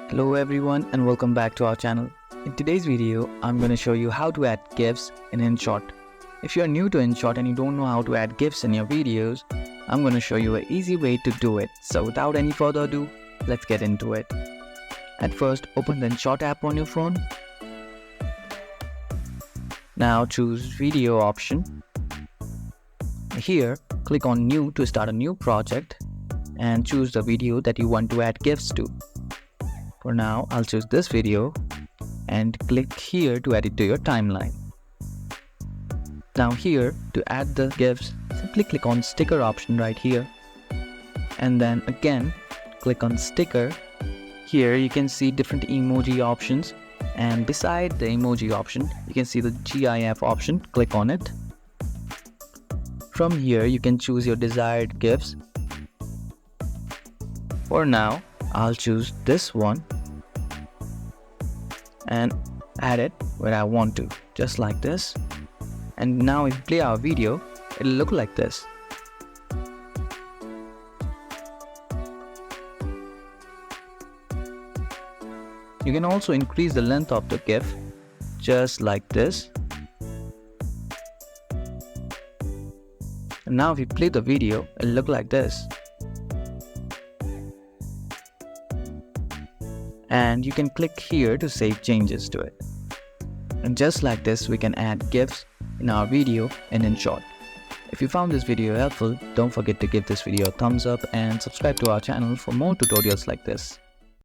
Hello everyone and welcome back to our channel. In today's video, I'm going to show you how to add GIFs in InShot. If you're new to InShot and you don't know how to add GIFs in your videos, I'm going to show you an easy way to do it. So without any further ado, let's get into it. At first, open the InShot app on your phone. Now choose Video option. Here, click on New to start a new project and choose the video that you want to add GIFs to. For now, I'll choose this video and click here to add it to your timeline. Now here, to add the GIFs, simply click on sticker option right here. And then again, click on sticker. Here you can see different emoji options. And beside the emoji option, you can see the GIF option. Click on it. From here, you can choose your desired GIFs. For now, I'll choose this one and add it where I want to, just like this. And now if you play our video, it'll look like this. You can also increase the length of the GIF, just like this. And now if you play the video, it'll look like this. And you can click here to save changes to it. And just like this, we can add GIFs in our video in InShot. If you found this video helpful, don't forget to give this video a thumbs up and subscribe to our channel for more tutorials like this.